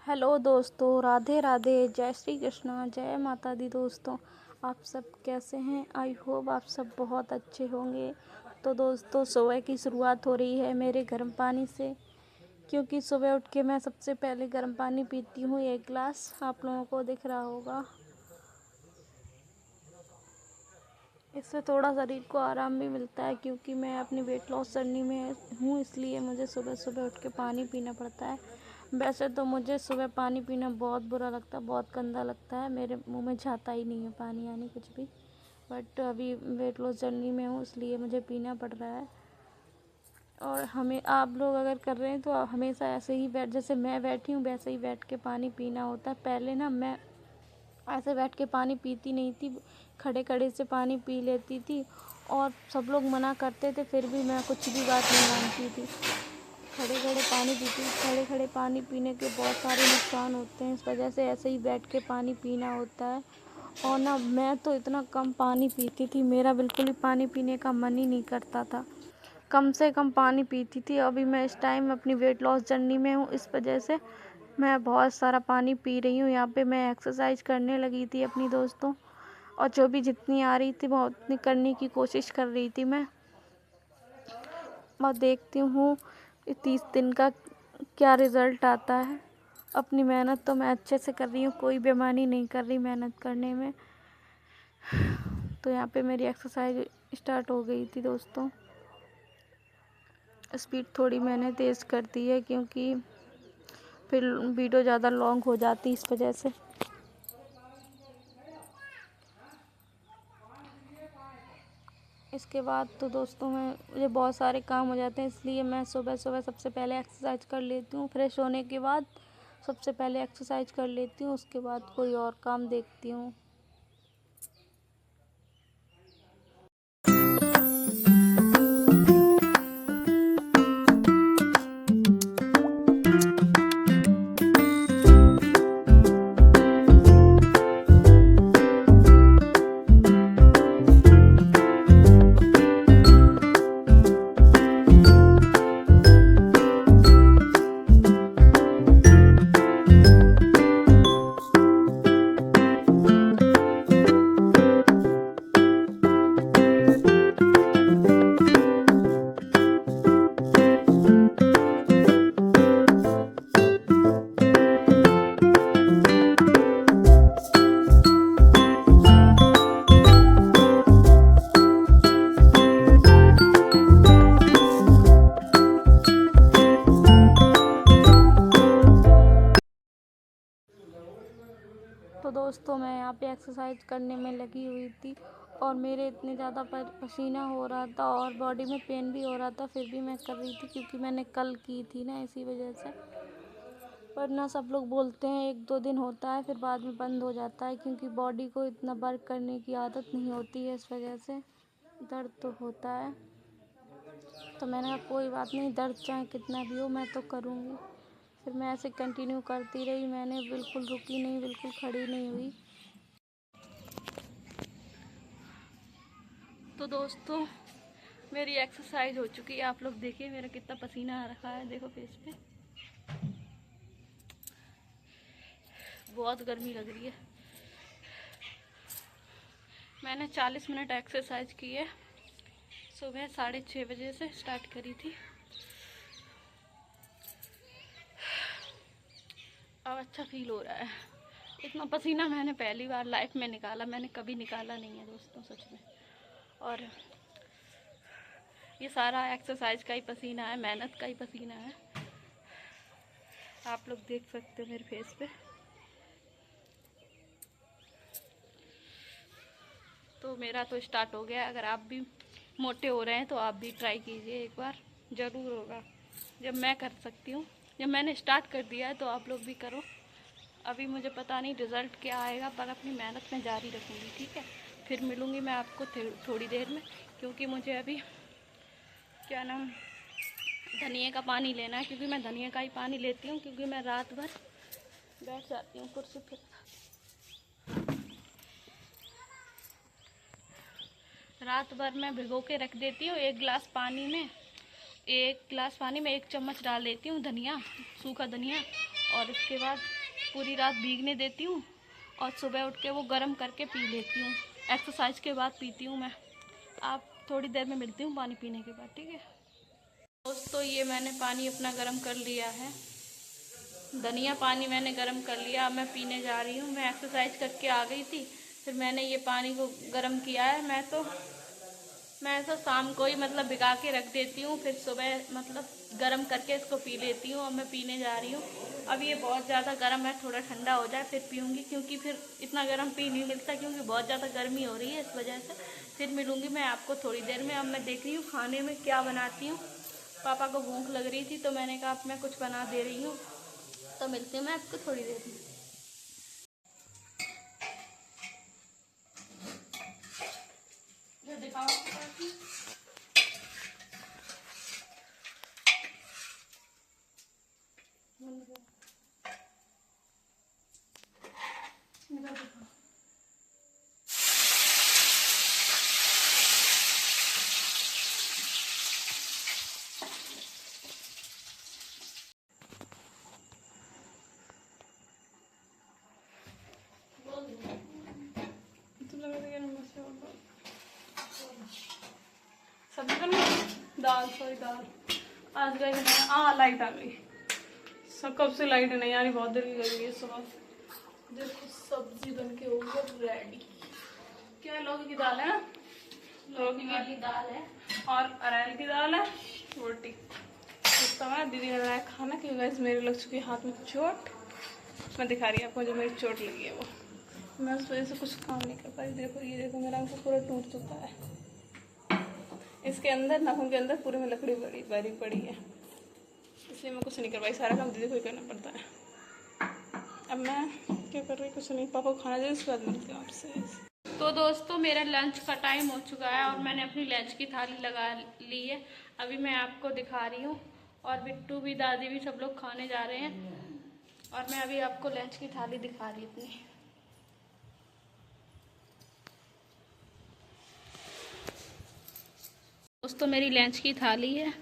Hello दोस्तों, राधे राधे, जय श्री कृष्णा, जय माता दी। दोस्तों, आप सब कैसे हैं? आई होप आप सब बहुत अच्छे होंगे। तो दोस्तों, सुबह की शुरुआत हो रही है मेरे गर्म पानी से, क्योंकि सुबह उठ के मैं सबसे पहले गर्म पानी पीती हूँ 1 गिलास। आप लोगों को दिख रहा होगा। इससे थोड़ा शरीर को आराम भी मिलता है, क्योंकि मैं अपनी वेट लॉस जर्नी में हूँ, इसलिए मुझे सुबह सुबह उठ के पानी पीना पड़ता है। वैसे तो मुझे सुबह पानी पीना बहुत बुरा लगता है, बहुत गंदा लगता है, मेरे मुंह में जाता ही नहीं है पानी यानी कुछ भी। बट अभी वेट लॉस जर्नी में हूँ, इसलिए मुझे पीना पड़ रहा है। और हमें आप लोग अगर कर रहे हैं तो हमेशा ऐसे ही जैसे मैं बैठी हूँ वैसे ही बैठ के पानी पीना होता है। पहले ना मैं ऐसे बैठ के पानी पीती नहीं थी, खड़े खड़े से पानी पी लेती थी, और सब लोग मना करते थे फिर भी मैं कुछ भी बात नहीं मानती थी। खड़े खड़े पानी पीती, खड़े खड़े पानी पीने के बहुत सारे नुकसान होते हैं, इस वजह से ऐसे ही बैठ के पानी पीना होता है। और ना मैं तो इतना कम पानी पीती थी, मेरा बिल्कुल ही पानी पीने का मन ही नहीं करता था, कम से कम पानी पीती थी। अभी मैं इस टाइम अपनी वेट लॉस जर्नी में हूँ, इस वजह से मैं बहुत सारा पानी पी रही हूँ। यहाँ पे मैं एक्सरसाइज करने लगी थी अपनी दोस्तों, और जो भी जितनी आ रही थी मैं उतनी करने की कोशिश कर रही थी मैं। और देखती हूँ 30 दिन का क्या रिज़ल्ट आता है। अपनी मेहनत तो मैं अच्छे से कर रही हूँ, कोई बेईमानी नहीं कर रही मेहनत करने में। तो यहाँ पे मेरी एक्सरसाइज स्टार्ट हो गई थी दोस्तों। स्पीड थोड़ी मैंने तेज़ कर दी है, क्योंकि फिर वीडियो ज़्यादा लॉन्ग हो जाती इस वजह से। इसके बाद तो दोस्तों मुझे बहुत सारे काम हो जाते हैं, इसलिए मैं सुबह सुबह सबसे पहले एक्सरसाइज कर लेती हूँ। फ्रेश होने के बाद सबसे पहले एक्सरसाइज कर लेती हूँ, उसके बाद कोई और काम देखती हूँ। तो दोस्तों, मैं यहाँ पे एक्सरसाइज करने में लगी हुई थी, और मेरे इतने ज़्यादा पसीना हो रहा था और बॉडी में पेन भी हो रहा था, फिर भी मैं कर रही थी, क्योंकि मैंने कल की थी ना, इसी वजह से। वरना सब लोग बोलते हैं 1-2 दिन होता है, फिर बाद में बंद हो जाता है, क्योंकि बॉडी को इतना वर्क करने की आदत नहीं होती है, इस वजह से दर्द तो होता है। तो मैंने कहा कोई बात नहीं, दर्द चाहे कितना भी हो मैं तो करूँगी। फिर मैं ऐसे कंटिन्यू करती रही, मैंने बिल्कुल रुकी नहीं, बिल्कुल खड़ी नहीं हुई। तो दोस्तों, मेरी एक्सरसाइज हो चुकी है। आप लोग देखिए मेरा कितना पसीना आ रखा है, देखो फेस पे, बहुत गर्मी लग रही है। मैंने 40 मिनट एक्सरसाइज की है, सुबह 6:30 बजे से स्टार्ट करी थी। अब अच्छा फील हो रहा है। इतना पसीना मैंने पहली बार लाइफ में निकाला, मैंने कभी निकाला नहीं है दोस्तों, सच में। और ये सारा एक्सरसाइज का ही पसीना है, मेहनत का ही पसीना है। आप लोग देख सकते हो मेरे फेस पे। तो मेरा तो स्टार्ट हो गया। अगर आप भी मोटे हो रहे हैं तो आप भी ट्राई कीजिए एक बार, ज़रूर होगा। जब मैं कर सकती हूँ, जब मैंने स्टार्ट कर दिया है तो आप लोग भी करो। अभी मुझे पता नहीं रिज़ल्ट क्या आएगा, पर अपनी मेहनत में जारी रखूँगी, ठीक है। फिर मिलूँगी मैं आपको थोड़ी देर में, क्योंकि मुझे अभी क्या नाम धनिया का पानी लेना है, क्योंकि मैं धनिया का ही पानी लेती हूँ, क्योंकि मैं रात भर बैठ जाती हूँ कुर्सी पर। रात भर मैं भिगो के रख देती हूँ। 1 गिलास पानी में 1 चम्मच डाल देती हूँ धनिया, सूखा धनिया, और इसके बाद पूरी रात भीगने देती हूँ और सुबह उठ के वो गर्म करके पी लेती हूँ। एक्सरसाइज के बाद पीती हूँ मैं। आप थोड़ी देर में मिलती हूँ पानी पीने के बाद, ठीक है दोस्तों। ये मैंने पानी अपना गर्म कर लिया है, धनिया पानी मैंने गर्म कर लिया। अब मैं पीने जा रही हूँ। मैं एक्सरसाइज करके आ गई थी, फिर मैंने ये पानी को गर्म किया है। मैं तो शाम को ही मतलब भिगा के रख देती हूँ, फिर सुबह मतलब गर्म करके इसको पी लेती हूँ। अब मैं पीने जा रही हूँ। अब ये बहुत ज़्यादा गर्म है, थोड़ा ठंडा हो जाए फिर पीऊँगी, क्योंकि फिर इतना गर्म पी नहीं मिलता, क्योंकि बहुत ज़्यादा गर्मी हो रही है इस वजह से। फिर मिलूँगी मैं आपको थोड़ी देर में। अब मैं देख रही हूँ खाने में क्या बनाती हूँ। पापा को भूख लग रही थी तो मैंने कहा अब मैं कुछ बना दे रही हूँ, तो मिलती हूँ मैं आपको थोड़ी देर में। दिखाओ सब्जी बना दाल आज गई लाइट आ गई। सब कब से लाइट नहीं आ रही, बहुत देर की गई है सुबह। देखो सब्जी बन के हो गई रेडी। क्या है, लौकी की दाल है ना, लौकी की दाल है और अरहर की दाल है, रोटी। इस समय दीदी ने बनाया खाना, क्योंकि वैसे मेरे लग चुकी है हाथ में चोट। मैं दिखा रही हूँ आपको जो मेरी चोट लगी है वो। मैं उस वजह से कुछ काम नहीं कर पाई। देखो ये देखो मेरा आंखों पूरा टूट चुका है। इसके अंदर नाखून के अंदर पूरे में लकड़ी भरी पड़ी है, इसलिए मैं कुछ नहीं कर पाई। सारा काम दीदी को ही करना पड़ता है। अब मैं क्या कर रही, कुछ नहीं। पापा को खाना दे, उसके बाद मिलती हूँ आपसे। तो दोस्तों मेरा लंच का टाइम हो चुका है और मैंने अपनी लंच की थाली लगा ली है। अभी मैं आपको दिखा रही हूँ, और बिट्टू भी दादी भी सब लोग खाने जा रहे हैं, और मैं अभी आपको लंच की थाली दिखा रही अपनी। दोस्तों मेरी लंच की थाली है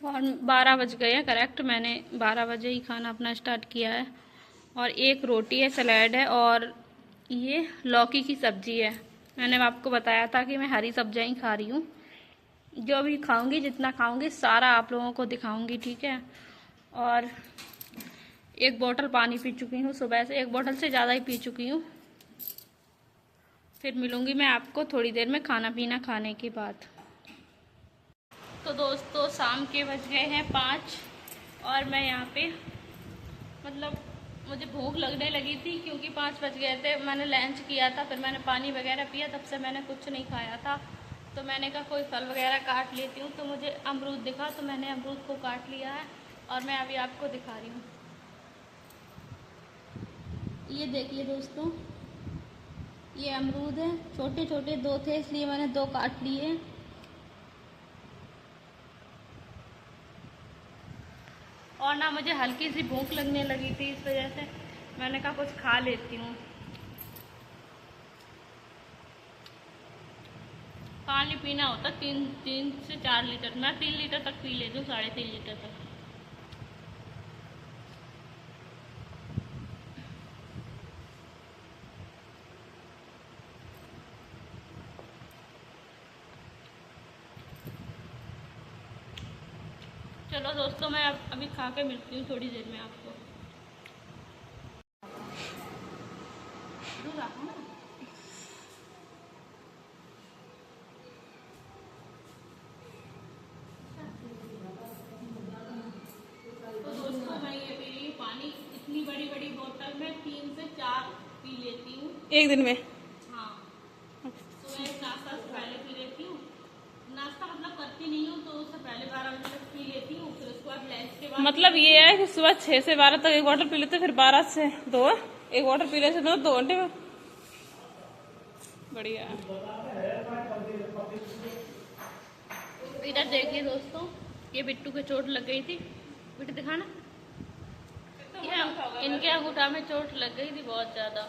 और 12 बज गए हैं करेक्ट। मैंने 12 बजे ही खाना अपना स्टार्ट किया है। और एक रोटी है, सलाद है, और ये लौकी की सब्जी है। मैंने आपको बताया था कि मैं हरी सब्जियां ही खा रही हूँ। जो भी खाऊंगी, जितना खाऊंगी सारा आप लोगों को दिखाऊंगी, ठीक है। और एक बोतल पानी पी चुकी हूँ सुबह से, एक बोतल से ज़्यादा ही पी चुकी हूँ। फिर मिलूँगी मैं आपको थोड़ी देर में खाना पीना खाने के बाद। तो दोस्तों शाम के बज गए हैं 5 और मैं यहाँ पे मतलब मुझे भूख लगने लगी थी, क्योंकि 5 बज गए थे। मैंने लंच किया था, फिर मैंने पानी वगैरह पिया, तब से मैंने कुछ नहीं खाया था। तो मैंने कहा कोई फल वगैरह काट लेती हूँ, तो मुझे अमरूद दिखा, तो मैंने अमरूद को काट लिया है और मैं अभी आपको दिखा रही हूँ। ये देखिए दोस्तों, ये अमरूद है, छोटे छोटे 2 थे इसलिए मैंने 2 काट लिए। और ना मुझे हल्की सी भूख लगने लगी थी, इस वजह से मैंने कहा कुछ खा लेती हूँ। पानी पीना होता 3 से 4 लीटर। मैं 3 लीटर तक पी लेती हूँ, 3.5 लीटर तक। चलो दोस्तों मैं अभी खा के मिलती हूँ थोड़ी देर में आपको। दूध आपको ना? तो दोस्तों मैं ये पी रही हूँ पानी, इतनी बड़ी बड़ी बोतल में 3 से 4 पी लेती हूँ एक दिन में। हाँ, सुबह नाश्ता से पहले पी लेती हूँ। नाश्ता मतलब करती नहीं हूँ, तो उससे पहले 12 बजे तक पी लेती हूँ। फिर उसके बाद लंच के बाद मतलब ये है कि सुबह 6 से 12 तक 1 बॉटल पी लेते, फिर 12 से 2 1 बॉटल पी लेते, 2 घंटे में। बढ़िया। इधर देखिए दोस्तों, ये बिट्टू के चोट लग गई थी। बिट्टू दिखाना, इनके अंगूठा में चोट लग गई थी बहुत ज्यादा।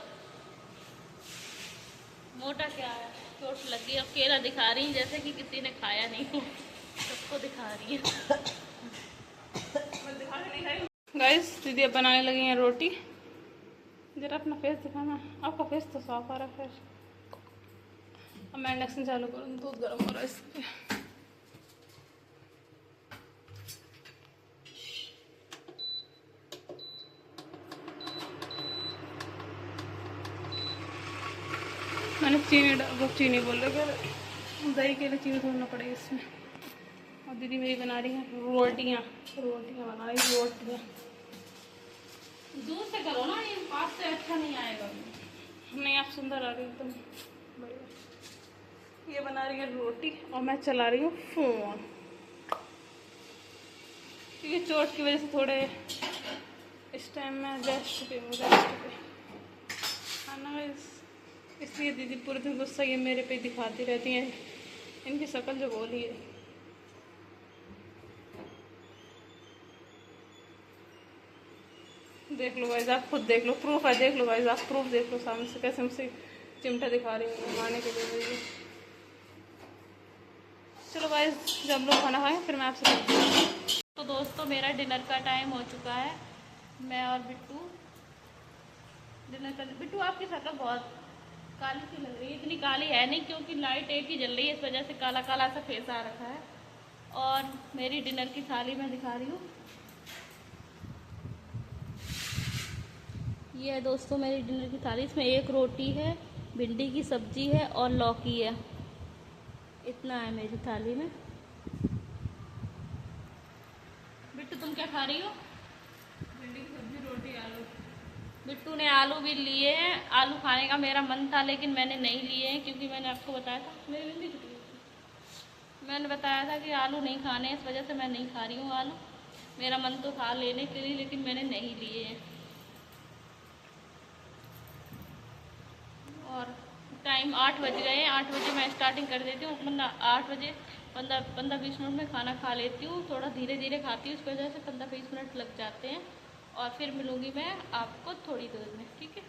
मोटा क्या है, चोट लग गई। और केला दिखा रही जैसे कि किसी ने खाया नहीं हो, सबको दिखा रही है। गाइस गाइस दीदी अब बनाने लगी हैं रोटी। जरा अपना फेस दिखाना, आपका फेस तो साफ आ रहा है। फिर अब मैं इंडक्शन चालू करूँ, दूध गर्म हो रहा है इसलिए। मैंने चीनी बोल रहे, दही के लिए चीनी ढूंढना पड़ेगी इसमें। और दीदी मेरी बना रही हैं रोटियाँ बना रही हैं रोटियाँ। दूर से करो ना, ये पास से अच्छा नहीं आएगा। नहीं, आप सुंदर आ रही हो एकदम बढ़िया। ये बना रही है रोटी और मैं चला रही हूँ फ़ोन, क्योंकि चोट की वजह से थोड़े इस टाइम में रेस्ट पे खाना। इसलिए दीदी पूरे दिन गुस्सा ये मेरे पे दिखाती रहती हैं, इनकी शक्ल जो बोली है। देख लो गाइस, आप खुद देख लो, प्रूफ है, देख लो गाइस, आप प्रूफ देख लो सामने से कैसे मुझसे चिमटा दिखा रही हूँ मारने के लिए। चलो गाइस, जब लोग खाना खाएं फिर मैं आपसे मिलती हूँ। तो दोस्तों मेरा डिनर का टाइम हो चुका है। मैं और बिट्टू डिनर कर। बिट्टू आपकी शक्ल बहुत काली सी लग रही है। इतनी काली है नहीं, क्योंकि लाइट एक ही जल रही है, इस वजह से काला काला सा फेस आ रखा है। और मेरी डिनर की थाली मैं दिखा रही हूँ। ये है दोस्तों मेरी डिनर की थाली। इसमें एक रोटी है, भिंडी की सब्जी है और लौकी है। इतना है मेरी थाली में। बिट्टू तुम क्या खा रही हो? भिंडी की सब्जी, रोटी, आलू। बिट्टू ने आलू भी लिए हैं। आलू खाने का मेरा मन था लेकिन मैंने नहीं लिए हैं, क्योंकि मैंने आपको बताया था, मेरी भिंडी कितनी, मैंने बताया था कि आलू नहीं खाने, इस वजह से मैं नहीं खा रही हूँ आलू। मेरा मन तो था लेने के लिए लेकिन मैंने नहीं लिए हैं। और टाइम 8 बज गए हैं। 8 बजे मैं स्टार्टिंग कर देती हूँ, मतलब 8 बजे 15-20 मिनट में खाना खा लेती हूँ। थोड़ा धीरे धीरे खाती हूँ, इस वजह से 15-20 मिनट लग जाते हैं। और फिर मिलूँगी मैं आपको थोड़ी देर में, ठीक है।